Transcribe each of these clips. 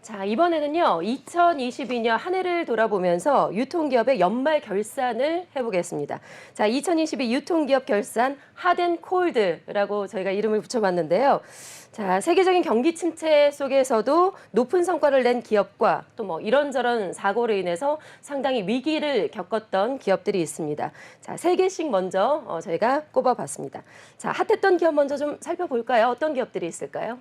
자, 이번에는요, 2022년 한 해를 돌아보면서 유통기업의 연말 결산을 해보겠습니다. 자, 2022 유통기업 결산 핫앤콜드라고 저희가 이름을 붙여봤는데요. 자, 세계적인 경기 침체 속에서도 높은 성과를 낸 기업과 또 뭐 이런저런 사고로 인해서 상당히 위기를 겪었던 기업들이 있습니다. 자, 세 개씩 먼저 저희가 꼽아봤습니다. 자, 핫했던 기업 먼저 좀 살펴볼까요? 어떤 기업들이 있을까요?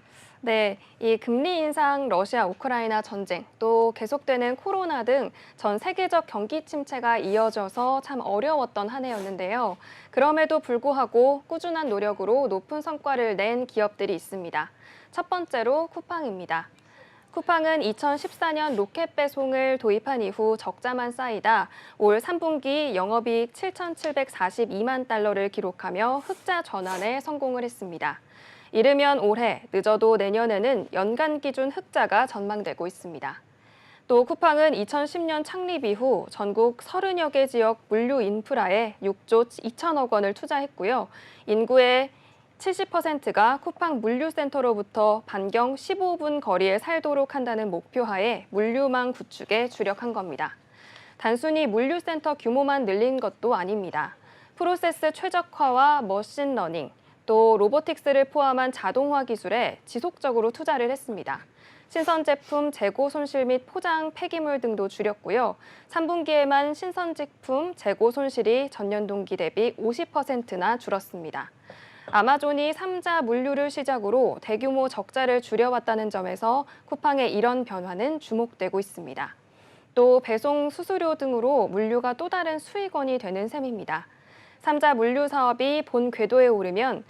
네, 이 금리 인상, 러시아 우크라이나 전쟁, 또 계속되는 코로나 등 전 세계적 경기 침체가 이어져서 참 어려웠던 한 해였는데요. 그럼에도 불구하고 꾸준한 노력으로 높은 성과를 낸 기업들이 있습니다. 첫 번째로 쿠팡입니다. 쿠팡은 2014년 로켓 배송을 도입한 이후 적자만 쌓이다 올 3분기 영업이익 7,742만 달러를 기록하며 흑자 전환에 성공을 했습니다. 이르면 올해, 늦어도 내년에는 연간 기준 흑자가 전망되고 있습니다. 또 쿠팡은 2010년 창립 이후 전국 30여 개 지역 물류 인프라에 6조 2천억 원을 투자했고요. 인구의 70%가 쿠팡 물류센터로부터 반경 15분 거리에 살도록 한다는 목표하에 물류망 구축에 주력한 겁니다. 단순히 물류센터 규모만 늘린 것도 아닙니다. 프로세스 최적화와 머신러닝, 또 로보틱스를 포함한 자동화 기술에 지속적으로 투자를 했습니다. 신선 제품 재고 손실 및 포장 폐기물 등도 줄였고요. 3분기에만 신선 제품 재고 손실이 전년 동기 대비 50%나 줄었습니다. 아마존이 3자 물류를 시작으로 대규모 적자를 줄여왔다는 점에서 쿠팡의 이런 변화는 주목되고 있습니다. 또 배송 수수료 등으로 물류가 또 다른 수익원이 되는 셈입니다. 3자 물류 사업이 본 궤도에 오르면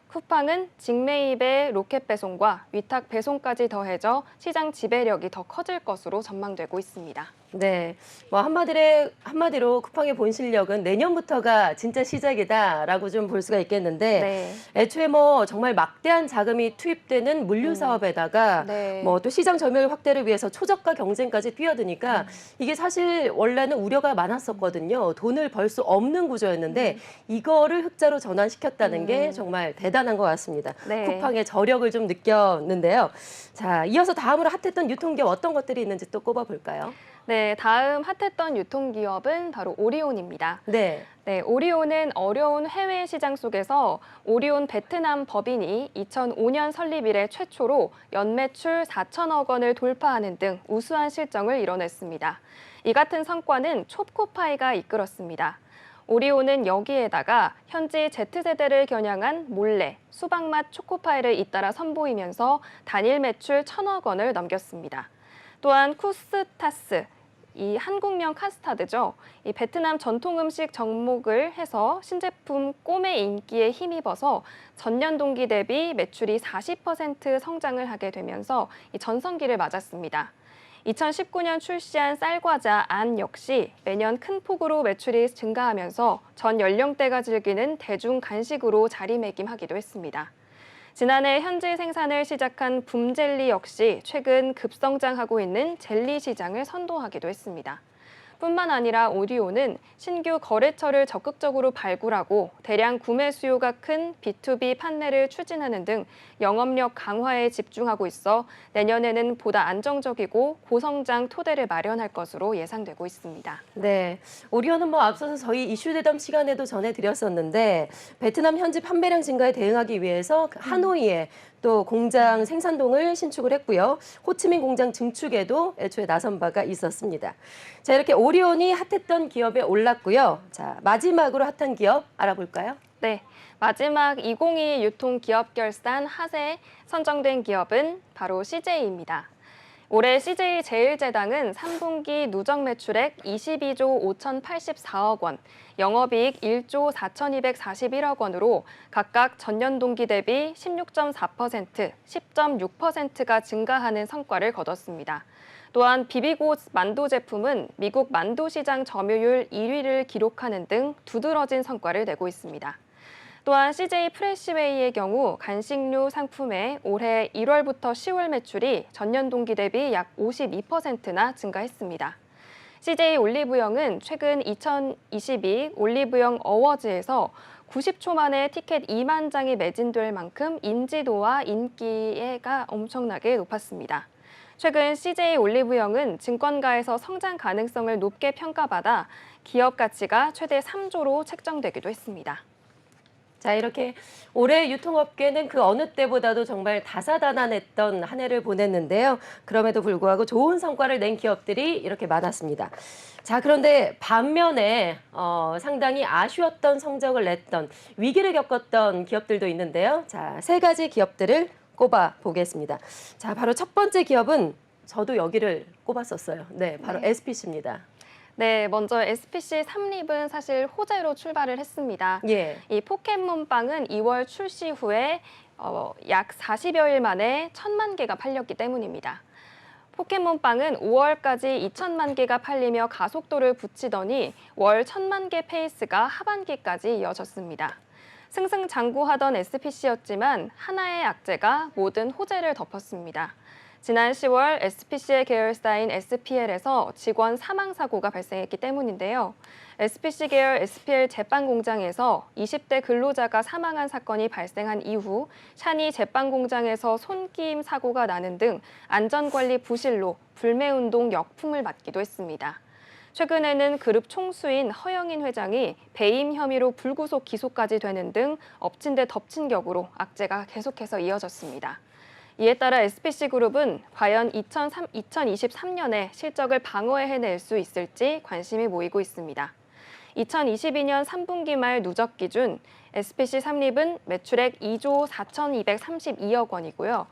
쿠팡은 직매입의 로켓 배송과 위탁 배송까지 더해져 시장 지배력이 더 커질 것으로 전망되고 있습니다. 네, 뭐 한마디로 쿠팡의 본 실력은 내년부터가 진짜 시작이다라고 좀 볼 수가 있겠는데 네. 애초에 뭐 정말 막대한 자금이 투입되는 물류 사업에다가 네. 뭐 또 시장 점유율 확대를 위해서 초저가 경쟁까지 뛰어드니까 이게 사실 원래는 우려가 많았었거든요. 돈을 벌 수 없는 구조였는데 이거를 흑자로 전환시켰다는 게 정말 대단한 것 같습니다. 네. 쿠팡의 저력을 좀 느꼈는데요. 자, 이어서 다음으로 핫했던 유통기업 어떤 것들이 있는지 또 꼽아볼까요? 네, 다음 핫했던 유통기업은 바로 오리온입니다. 네. 네, 오리온은 어려운 해외 시장 속에서 오리온 베트남 법인이 2005년 설립 이래 최초로 연매출 4천억 원을 돌파하는 등 우수한 실적을 이뤄냈습니다. 이 같은 성과는 초코파이가 이끌었습니다. 오리온은 여기에다가 현지 Z세대를 겨냥한 몰래, 수박맛 초코파이를 잇따라 선보이면서 단일 매출 1,000억 원을 넘겼습니다. 또한 쿠스타스, 이 한국명 카스타드죠. 이 베트남 전통 음식 접목을 해서 신제품 꼬메 인기에 힘입어서 전년 동기 대비 매출이 40% 성장을 하게 되면서 이 전성기를 맞았습니다. 2019년 출시한 쌀과자 안 역시 매년 큰 폭으로 매출이 증가하면서 전 연령대가 즐기는 대중 간식으로 자리매김하기도 했습니다. 지난해 현지 생산을 시작한 붐젤리 역시 최근 급성장하고 있는 젤리 시장을 선도하기도 했습니다. 뿐만 아니라 오리온은 신규 거래처를 적극적으로 발굴하고 대량 구매 수요가 큰 B2B 판매를 추진하는 등 영업력 강화에 집중하고 있어 내년에는 보다 안정적이고 고성장 토대를 마련할 것으로 예상되고 있습니다. 네. 오리온은 뭐 앞서서 저희 이슈대담 시간에도 전해드렸었는데 베트남 현지 판매량 증가에 대응하기 위해서 하노이에 또 공장 생산동을 신축을 했고요. 호치민 공장 증축에도 애초에 나선 바가 있었습니다. 자, 이렇게 오리온이 핫했던 기업에 올랐고요. 자, 마지막으로 핫한 기업 알아볼까요? 네, 마지막 2022 유통기업 결산 핫에 선정된 기업은 바로 CJ입니다. 올해 CJ 제일제당은 3분기 누적 매출액 22조 5,084억 원, 영업이익 1조 4,241억 원으로 각각 전년 동기 대비 16.4%, 10.6%가 증가하는 성과를 거뒀습니다. 또한 비비고 만두 제품은 미국 만두 시장 점유율 1위를 기록하는 등 두드러진 성과를 내고 있습니다. 또한 CJ 프레시웨이의 경우 간식류 상품의 올해 1월부터 10월 매출이 전년 동기 대비 약 52%나 증가했습니다. CJ 올리브영은 최근 2022 올리브영 어워즈에서 90초 만에 티켓 2만 장이 매진될 만큼 인지도와 인기가 엄청나게 높았습니다. 최근 CJ 올리브영은 증권가에서 성장 가능성을 높게 평가받아 기업 가치가 최대 3조로 책정되기도 했습니다. 자, 이렇게 올해 유통업계는 그 어느 때보다도 정말 다사다난했던 한 해를 보냈는데요. 그럼에도 불구하고 좋은 성과를 낸 기업들이 이렇게 많았습니다. 자, 그런데 반면에 상당히 아쉬웠던 성적을 냈던 위기를 겪었던 기업들도 있는데요. 자, 세 가지 기업들을 꼽아 보겠습니다. 자, 바로 첫 번째 기업은 저도 여기를 꼽았었어요. 네, 바로 SPC입니다. 네, 먼저 SPC 삼립은 사실 호재로 출발을 했습니다. 예. 이 포켓몬빵은 2월 출시 후에 약 40여일 만에 1,000만 개가 팔렸기 때문입니다. 포켓몬빵은 5월까지 2천만 개가 팔리며 가속도를 붙이더니 월 1,000만 개 페이스가 하반기까지 이어졌습니다. 승승장구하던 SPC였지만 하나의 악재가 모든 호재를 덮었습니다. 지난 10월 SPC의 계열사인 SPL에서 직원 사망 사고가 발생했기 때문인데요. SPC 계열 SPL 제빵 공장에서 20대 근로자가 사망한 사건이 발생한 이후 샤니 제빵 공장에서 손끼임 사고가 나는 등 안전관리 부실로 불매운동 역풍을 맞기도 했습니다. 최근에는 그룹 총수인 허영인 회장이 배임 혐의로 불구속 기소까지 되는 등 엎친 데 덮친 격으로 악재가 계속해서 이어졌습니다. 이에 따라 SPC그룹은 과연 2023년에 실적을 방어해낼 수 있을지 관심이 모이고 있습니다. 2022년 3분기 말 누적 기준 SPC 삼립은 매출액 2조 4,232억 원이고요.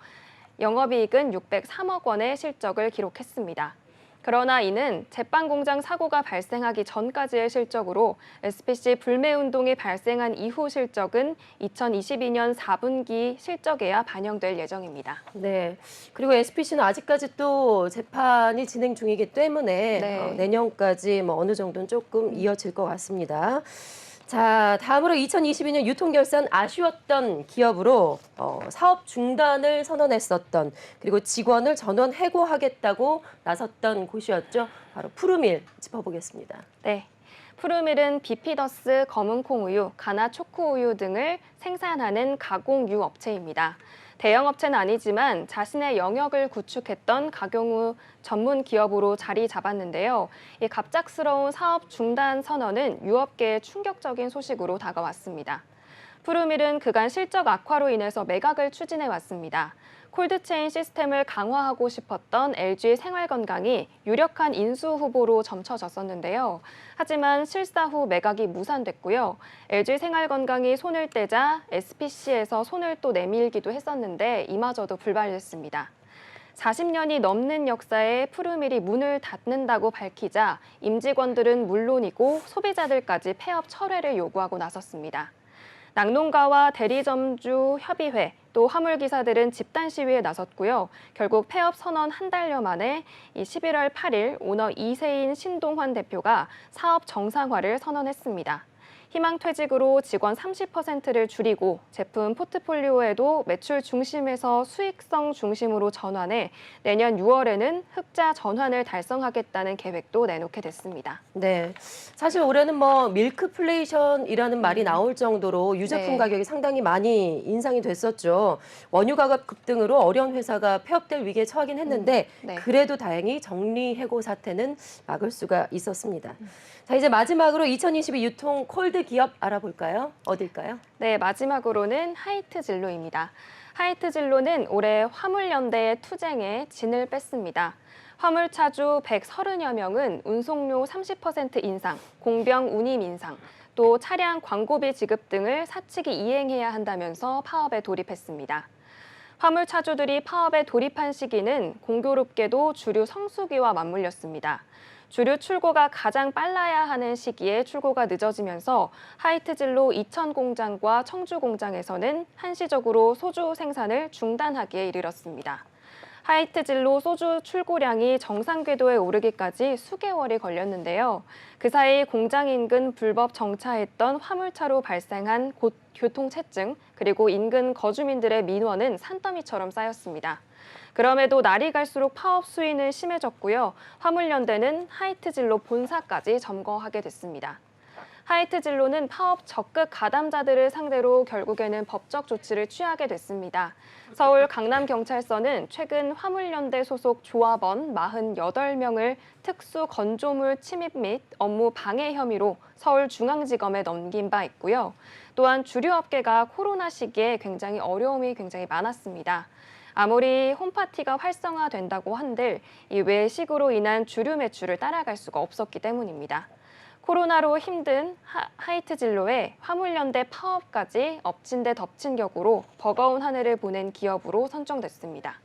영업이익은 603억 원의 실적을 기록했습니다. 그러나 이는 제빵 공장 사고가 발생하기 전까지의 실적으로 SPC 불매운동이 발생한 이후 실적은 2022년 4분기 실적에야 반영될 예정입니다. 네. 그리고 SPC는 아직까지 또 재판이 진행 중이기 때문에 네. 내년까지 뭐 어느 정도는 조금 이어질 것 같습니다. 자, 다음으로 2022년 유통결산 아쉬웠던 기업으로 사업 중단을 선언했었던 그리고 직원을 전원 해고하겠다고 나섰던 곳이었죠. 바로 푸르밀 짚어보겠습니다. 네. 푸르밀은 비피더스 검은콩 우유, 가나 초코 우유 등을 생산하는 가공유 업체입니다. 대형 업체는 아니지만 자신의 영역을 구축했던 가공유 전문 기업으로 자리 잡았는데요. 이 갑작스러운 사업 중단 선언은 유업계에 충격적인 소식으로 다가왔습니다. 푸르밀은 그간 실적 악화로 인해서 매각을 추진해 왔습니다. 콜드체인 시스템을 강화하고 싶었던 LG 생활건강이 유력한 인수 후보로 점쳐졌었는데요. 하지만 실사 후 매각이 무산됐고요. LG 생활건강이 손을 떼자 SPC에서 손을 또 내밀기도 했었는데 이마저도 불발됐습니다. 40년이 넘는 역사에 푸르밀이 문을 닫는다고 밝히자 임직원들은 물론이고 소비자들까지 폐업 철회를 요구하고 나섰습니다. 낙농가와 대리점주 협의회 또 화물기사들은 집단 시위에 나섰고요. 결국 폐업 선언 한 달여 만에 11월 8일 오너 이세인 신동환 대표가 사업 정상화를 선언했습니다. 희망퇴직으로 직원 30%를 줄이고 제품 포트폴리오에도 매출 중심에서 수익성 중심으로 전환해 내년 6월에는 흑자 전환을 달성하겠다는 계획도 내놓게 됐습니다. 네, 사실 올해는 뭐 밀크플레이션이라는 말이 나올 정도로 유제품 네. 가격이 상당히 많이 인상이 됐었죠. 원유 가격 급등으로 어려운 회사가 폐업될 위기에 처하긴 했는데 네. 그래도 다행히 정리해고 사태는 막을 수가 있었습니다. 자, 이제 마지막으로 2022 유통 콜드 기업 알아볼까요? 어딜까요? 네, 마지막으로는 하이트진로입니다. 하이트진로는 올해 화물연대의 투쟁에 진을 뺐습니다. 화물차주 130여 명은 운송료 30% 인상, 공병 운임 인상, 또 차량 광고비 지급 등을 사측이 이행해야 한다면서 파업에 돌입했습니다. 화물차주들이 파업에 돌입한 시기는 공교롭게도 주류 성수기와 맞물렸습니다. 주류 출고가 가장 빨라야 하는 시기에 출고가 늦어지면서 하이트진로 이천 공장과 청주 공장에서는 한시적으로 소주 생산을 중단하기에 이르렀습니다. 하이트진로 소주 출고량이 정상 궤도에 오르기까지 수개월이 걸렸는데요. 그 사이 공장 인근 불법 정차했던 화물차로 발생한 교통체증 그리고 인근 거주민들의 민원은 산더미처럼 쌓였습니다. 그럼에도 날이 갈수록 파업 수위는 심해졌고요. 화물연대는 하이트진로 본사까지 점거하게 됐습니다. 하이트 진로는 파업 적극 가담자들을 상대로 결국에는 법적 조치를 취하게 됐습니다. 서울 강남경찰서는 최근 화물연대 소속 조합원 48명을 특수 건조물 침입 및 업무 방해 혐의로 서울중앙지검에 넘긴 바 있고요. 또한 주류업계가 코로나 시기에 어려움이 굉장히 많았습니다. 아무리 홈파티가 활성화된다고 한들 이 외식으로 인한 주류 매출을 따라갈 수가 없었기 때문입니다. 코로나로 힘든 하이트 진로에 화물연대 파업까지 엎친 데 덮친 격으로 버거운 한 해를 보낸 기업으로 선정됐습니다.